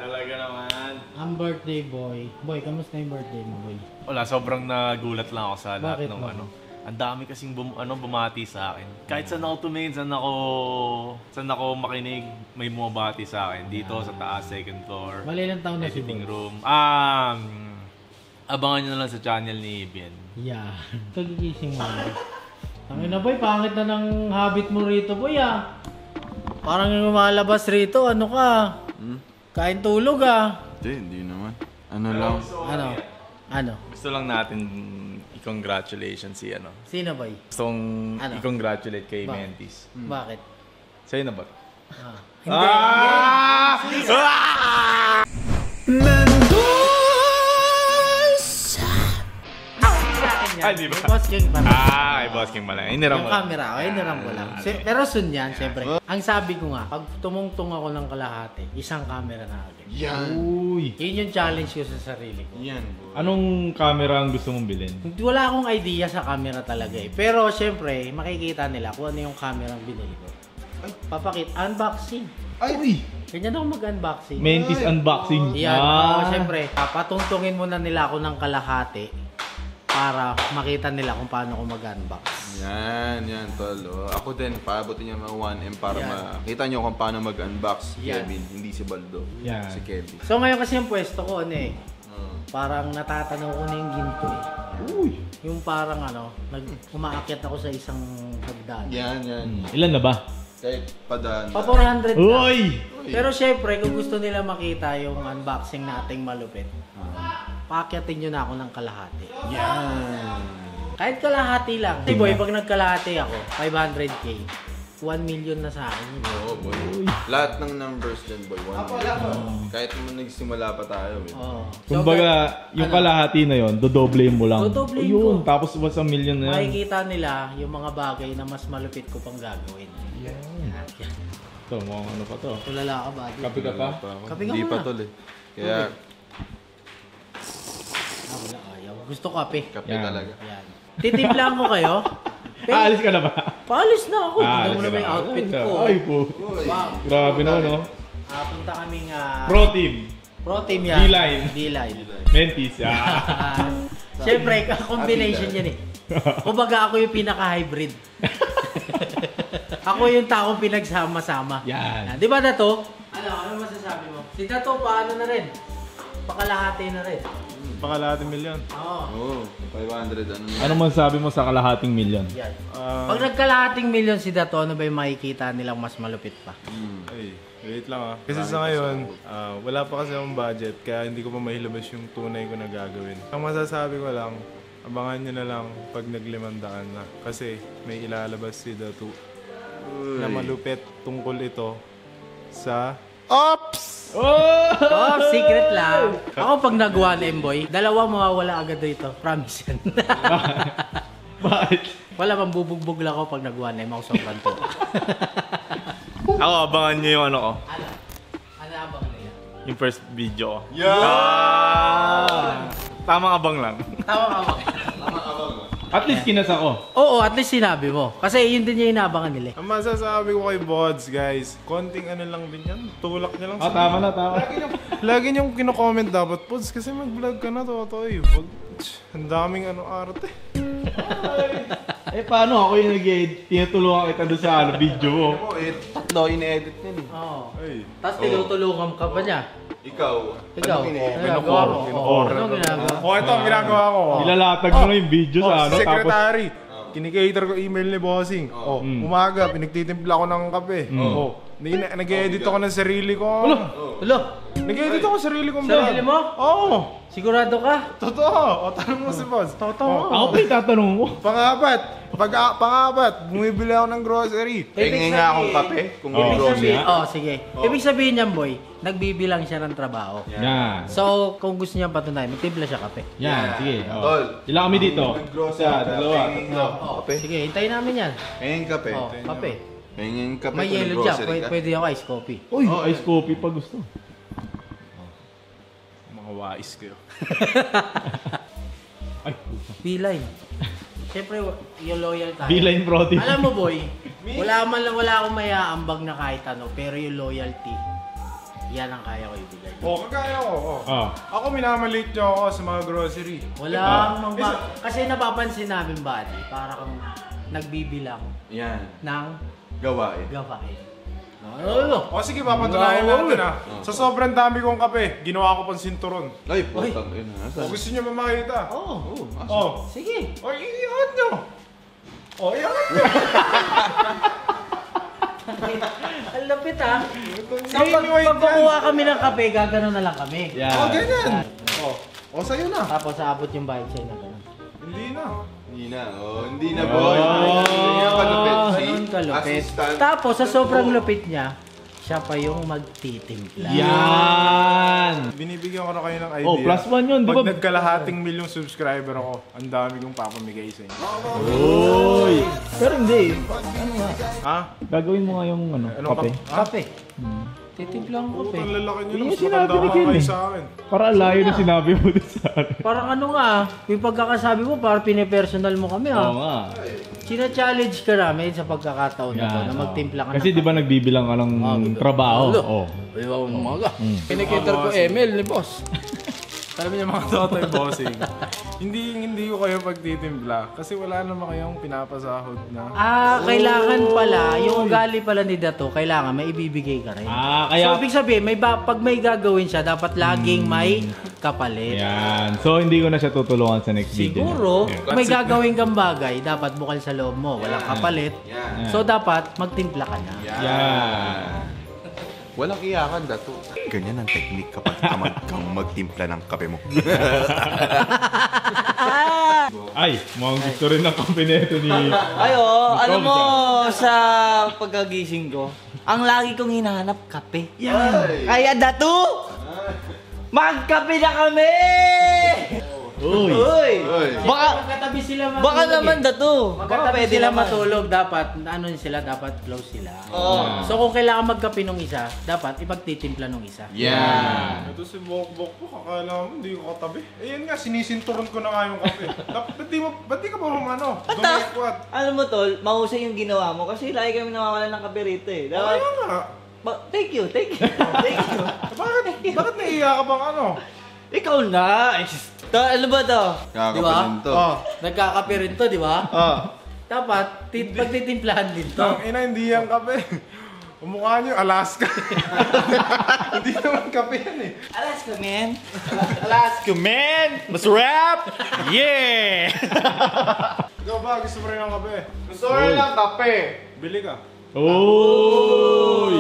Talaga naman. Ang birthday boy. Boy, kamusta yung birthday mo, boy? Wala, sobrang nagulat lang ako sa lahat Bakit ng naman? ano. Ang dami kasing bumati sa akin. Kahit saan ako tumingin, saan ako makinig, may bumabati sa akin. Dito sa taas, second floor, Bali ilang taon na si editing boy? room. Abangan nyo na lang sa channel ni Ibian. Yeah. Kagigising mo. Tangin na boy, pangit na ng habit mo rito, boy ah. Parang yung lumalabas rito, ano ka? Kain tulog ah. Hindi naman. Ano lang? Ano? Gusto lang natin i-congratulation si ano. Sino boy? Gusto kong Ano? i-congratulate kay Ba- Mentis. Bakit? Sa'yo na ba? Hindi. Ay, di ba? Boss King pa. Kay Boss King pala. Iniram Yung mo. camera, iniram ko lang. Pero soon yan, syempre. Ang sabi ko nga, pag tumungtong ako ng kalahati, isang camera na agad. Yan. Uy. Yun yung challenge ko sa sarili ko. Yan, boy. Anong camera ang gusto mong bilhin? Wala akong idea sa camera talaga eh. Pero syempre, makikita nila kung ano yung camera ang binili ko. Unboxing. Ay! Uy! Ganyan ako mag-unboxing. Mentis unboxing. Yan. Syempre, patungtungin muna nila ako ng kalahati para makita nila kung paano ako mag-unbox. Yan, tol. Oh, ako din, paabotin niya mga 1M para Yan. makita niyo kung paano mag-unbox si Yan. Kevin. Hindi si Baldo. Yan. Si Kevin. So ngayon kasi yung pwesto ko, ano eh, parang natatanaw ko na yung ginto eh. Uy. Yung parang ano, umaakyat ako sa isang hagdan. Yan. Ilan na ba? Kahit padaan. Pa 400 na. Uy! Pero syempre, kung gusto nila makita yung unboxing nating malupit, paakyatin nyo na ako ng kalahati. Yan. Kahit kalahati lang. Hey boy, pag nagkalahati ako, 500k, 1 million na sa akin yun. Oo, boy. Lahat ng numbers dyan, boy. 1. Kahit naman nagsimula pa tayo, eh. Oo. Kumbaga, yung kalahati na yon, dodoblein mo lang. Dodoblein Yun, ko. tapos 1 million na yan. Makikita nila yung mga bagay na mas malupit ko pang gagawin. Yan. Yan. Ito, mukhang ano pa to. Tulala ka ba? Kape ka pa? Kape ka Hindi muna. pa, tol, eh. Kaya, Wala, ayaw. Gusto kape. kape Yan. talaga. Yan. Titimplaan ko kayo. Aalis ka na ba? Paalis na ako. Tignan Aalis mo ka naman yung na. outfit ko. Ay po. Wow. Grabe naman, no? Punta kaming Pro team. pro team yan. D-line. D-line. Mentis. Siyempre, combination yan eh. Kumbaga ako yung pinaka-hybrid. Ako yung taong pinagsama-sama. Yan. Di ba Dato? Ano masasabi mo? Si Dato, paano na rin? Pakalahati na rin. Pakalahating milyon. Oo. Oo, 500 ano na. Ano masasabi mo sa kalahating milyon? Yan. Pag nagkalahating milyon si Dato, ano ba yung makikita nilang mas malupit pa? Ay, wait lang ah. Kasi sa ngayon, wala pa kasi akong budget, kaya hindi ko pa mahilabas yung tunay ko na gagawin. Ang masasabi ko lang, abangan nyo na lang pag naglimandaan na. Kasi may ilalabas si Datu na malupit tungkol ito sa Ops! Oh, secret lang. Ako pag nag-1M boy, dalawa mawawala agad dito. Promise yan. Bakit? Wala pang bubugbog lang ako pag nag-1M. Ako sobrang to. Ako, abangan nyo yung ano ko. Ano abang na yan? Yung first video ko. Yeah! Tamang abang lang. Tama ka ba? At least kinas ako. Oo, at least sinabi mo. Kasi yun din yung inaabangan nila. Ang masasabi ko kay Bods, guys, konting ano lang din yan, tulak niya lang sa... Tama na, tama. Lagi niyong kino-comment dapat, Bods, kasi mag-vlog ka na, Totoy. Wag, ang daming ano arte. Eh, paano ako yung nag-edit? Tinutulungan kita doon sa video ko. Oo, tatlo in-edit niyan eh. Oo. Ay, Tapos tinutulungan ka pa niya. Ikaw. Ikaw. Ano in-edit? Ano ginagawa mo? Kino-order. Ano ginagawa? Oh, ito ang ginagawa ko. Nilalatag mo na yung video sa ano. Tapos, Secretary. Kinikater ko email ni Bossing. Oh, umaga, pinagtitimpla ko ng kape. Oh, nag-edit ako ng sarili ko. Ulo, Nag-edit ako ng sarili kong vlog. sarili mo? Oo. Sigurado ka? Totoo. O, tanong mo si Boss. Totoo. ako pa yung tatanong mo. Pangapat, bumibili ako ng grocery. Tingin nga akong kape kung Oh. may grocery. Sige. Ibig sabihin niyan, boy, nagbibilang siya ng trabaho. Yan. So, kung gusto niya patunayan, magtimpla siya kape. Yan, sige. Oh. Tol. Ilan kami dito? Nag-grocery Isa, ka, dalawa, tingin tatlo. nga. Kape. Sige, hintayin namin yan. Tingin kape. Kape. Tingin kape May kung yellow dyan. nag-grocery ka. Pwede ako ice coffee. Uy, ice coffee pa gusto. Mga wais kayo. Ay, Beeline. Siyempre, yung loyal tayo. Beeline protein. Alam mo, boy, wala akong mayaambag na kahit ano, pero yung loyalty, Yan ang kaya ko ibigay. Kagaya ko. Ah. Ako minamalit niyo ako sa mga grocery. Walang kasi napapansin namin, buddy, para kang nagbibilang Yan. ng Gawain. gawain. Ano? Sige, papatunayan natin Sa sobrang dami kong kape, ginawa ko pang sinturon. Ay, putang ina. Gusto niyo ba makita? Oo. Sige. Iangat nyo! Iangat nyo! Ang lapit ha. Sa Pagkukuha kami ng kape, gagano na lang kami. Yeah. Ganyan! Sa'yo na. Tapos aabot yung bayad sa'yo na gano'n. Hindi na. Hindi na, boy. Hindi na palupit. Ganun kalupit. Assistant. Tapos sa sobrang lupit niya, siya pa yung magtitimpla. Yan! Binibigyan ko na kayo ng idea. Oh, +1 yun, di ba? Pag nagkalahating milyong subscriber ako, ang dami kong papamigay sa inyo. Uy! Pero hindi. Ha? Gagawin mo nga yung Anong kape. Kape. Titimpla ang kape. Ang lalaki nyo Yun lang. yung sinabi ni Matanda Ken kayo eh. sa akin. Para layo na sinabi mo din sa akin. Parang ano nga, yung pagkakasabi mo, parang pinipersonal mo kami Oo ha. nga. Sina-challenge ka namin sa pagkakataon na to, na magtimpla ka Kasi di ba nagbibilang ka ng trabaho? Oo. Ayaw umaga. Kinikiter ko Emil ni boss. Alam niyo mga totoy bossing. Hindi ko kayo pagtitimpla kasi wala naman kayong pinapasahod na. Kailangan pala, yung ugali pala ni Dato, kailangan may ibibigay ka rin. Kaya... So, ibig sabihin, pag may gagawin siya, dapat laging may kapalit. Yan. So, hindi ko na siya tutulungan sa next video. Siguro, Yeah. kung may gagawin kang bagay, dapat bukal sa loob mo, walang kapalit. Yan. So, dapat magtimpla ka na. Yan. Walang iyakan, Dato. Ganyan ang technique kapag tamad kang magtimpla ng kape mo. Ay, mukhang gusto rin ng kape nito ni... Ay, oo. Alam mo, sa pagkagising ko, ang lagi kong hinahanap, kape. Ay. Kaya Datu, magkape na kami! Uy! Uy! Uy. Baka, Magkatabi sila matulog. baka naman Datu. Baka Magkatabi pwede sila naman. matulog, dapat, dapat close sila. Oo. So, kung kailangan magkape nung isa, dapat ipagtitimpla nung isa. Yan. Ito si Bok-Bok ko, kakala mo hindi ko katabi. Yan nga, sinisinturon ko na nga yung kape. Ba't di ka ba humano? Dumikwat. Alam mo tol, mahusay yung ginawa mo kasi lagi kami nawawalan ng kape rito eh. Dapat, Kaya nga. thank you, thank you, thank you. Bakit naiiyak ka bang ano? Ikaw na! Ano ba to? Di ba? Kakapalin to. Nagkakape rin to, di ba? Dapat, pagtitimplahan din to. Ang ina, hindi yan kape. Umukha niyo, Alaska. Hindi naman kape yan eh. Alaska, man. Alaska, man! Mas rap! Yeah! Ikaw ba, gusto mo rin ng kape? Gusto rin ng kape. Bili ka. Uy!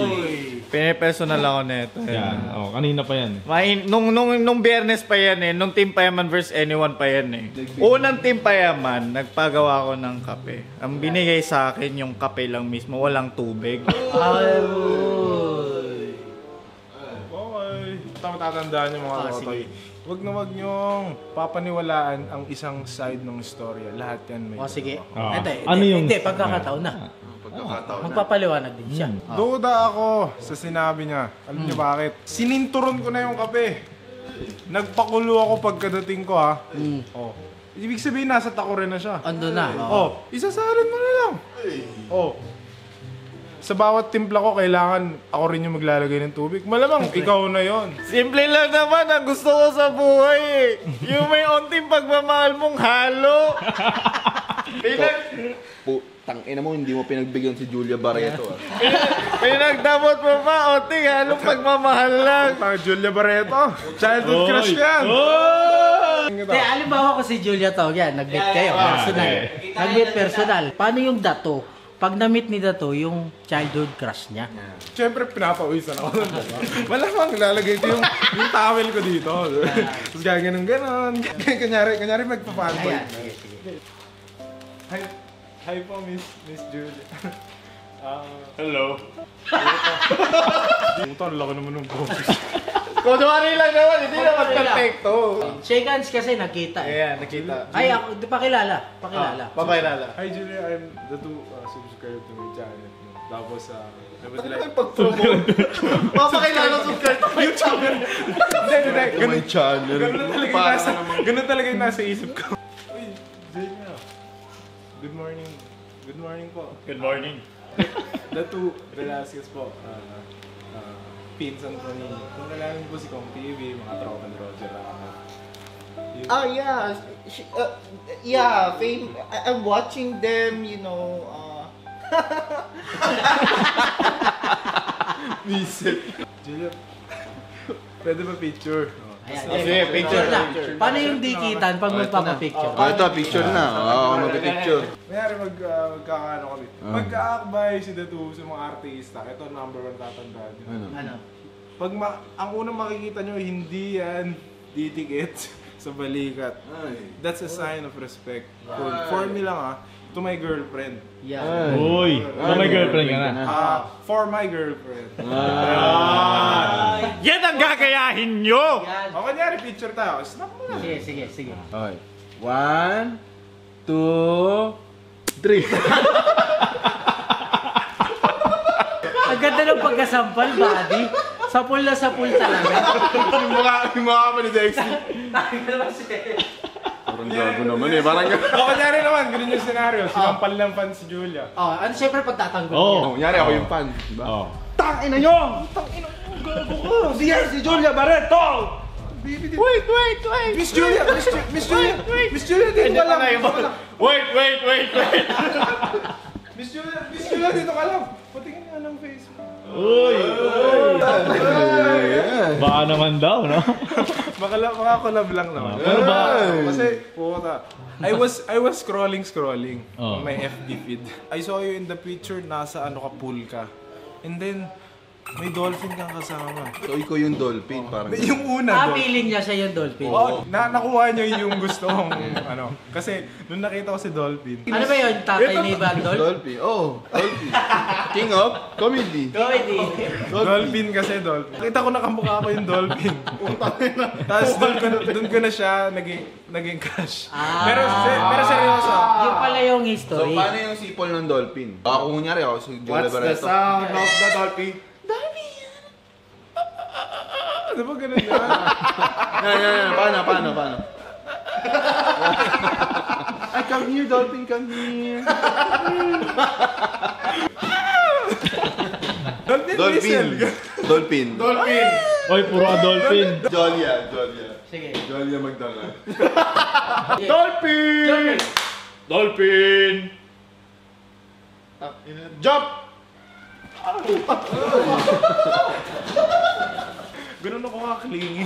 Pinipersonal ako nito. Yan. Oh, kanina pa yan. Nung Biyernes pa yan eh, nung Team Payaman vs anyone pa yan eh. Unang Team Payaman, nagpagawa ko ng kape. Ang binigay sa akin yung kape lang mismo, walang tubig. Okay. Tatandaan niyo mga totoy. Wag na wag niyong papaniwalaan ang isang side ng istorya. Lahat yan may Sige. Ah. Ano yung... Hindi, pagkakataon na. Pagkakataon na. Magpapaliwanag din siya. Duda ako sa sinabi niya. Alam niyo bakit? Sininturon ko na yung kape. Nagpakulo ako pagkadating ko ha. Oh. Ibig sabihin nasa takurin na siya. Ando na. Oh, isasalin mo na lang. Oh. Sa bawat timpla ko, kailangan ako rin yung maglalagay ng tubig. Malamang, ikaw na yon. Simple lang naman ang gusto ko sa buhay eh. Yung may onting pagmamahal mong halo. Tangina mo, hindi mo pinagbigyan si Julia Barreto. Pinagdamot mo pa, onting halong pagmamahal lang. Julia Barreto. Childhood crush yan. Kaya alimbawa ko si Julia to, yan, nag-meet kayo, personal. Nag-meet personal. Paano yung Dato? Pag na-meet ni Dato, yung childhood crush niya. Siyempre, pinapawisan ako. Malamang, lalagay ko yung towel ko dito. Tapos gaganon-ganon. Kanyari magpa-fanboy. Ayan, sige. Hi po, Miss Julia. Hello. Puta, ang laki naman ng boses. Kunwari lang naman, hindi naman perfecto. Shake hands kasi nakita eh. Ayan, nakita. Ay, ako, di pakilala. Pakilala. Papakilala. Hi Julia, I'm the two subscribe to my channel. Tapos, dapat sila... Papakilala subscribe to Yung channel! Hindi. May channel. Ganun talaga yung nasa isip ko. Uy, Julia. Good morning. Good morning po. Good morning. The two Velasquez po. pinsan ko ni, kung nalaman po si Kong TV, mga tropa ni Roger Ramos. Ah, yeah. Yeah, I'm watching them, you know. Visit. Julia, pwede ba picture? Sige, picture na. Paano yung dikitan pag magpapapicture? Ito, picture na. Oo, mag-picture. Mayari magkakaano kami. Mag-aakbay si Datu sa mga artista. Ito, number 1 tatandaan nyo. Ano? Pag ang unang makikita nyo, hindi yan didikit sa balikat. That's a sign of respect. For me lang to my girlfriend. Yeah. Uy, may girlfriend ka na. For my girlfriend. Yan ang gagayahin nyo! Yan. O, kanyari, picture tayo. Snap mo na. Sige. Okay. 1, 2, 3. Ang ganda ng pagkasampal, buddy. Sapul na sapul talaga. yung mukha pa ni Dexy. Parang gago naman Parang gago. O, kanyari naman, ganun yung scenario. Sinampal ng fan si Julia. Oh, ano syempre pagtatanggol Oo. niya. Kunyari, ako yung fan. Diba? Oh. Tangina nyo! Tangina mo! Gago ko! Si Julia Barreto! Wait! Miss Julia! Miss Julia, dito ka lang! Wait! Miss Julia, dito ka lang! Patingin nga ng Facebook. Uy! Baka naman daw, no? Mga collab lang naman. Pero Kasi, puta. I was scrolling Oh. on my FB feed. I saw you in the picture, nasa pool ka. And then, may dolphin kang kasama. So, ikaw yung dolphin, parang Yung una, dolphin. Feeling niya siya yung dolphin. Oh, nakuha niyo yung gusto kong Kasi, nung nakita ko si Dolphin. Ano ba yun? Tatay ni Bandol? Dolphin. Oh, Dolphin. King of Comedy. Comedy. Dolphin kasi, Dolphin. Nakita ko nakamukha ko yung Dolphin. Tapos doon ko na siya naging crush. Pero seryoso. Yung pala yung So, history. paano yung sipol ng dolphin? Ako kunyari ako si Julia Barreto. sound of the dolphin? Ano ba ganun yan? Yan. Paano? Ay, come here, dolphin, come here. Dolphin. Oy, puro ka dolphin. Jolia. Sige. Jolia Magdala. Dolphin! Jump! Ganun ako kaklingi.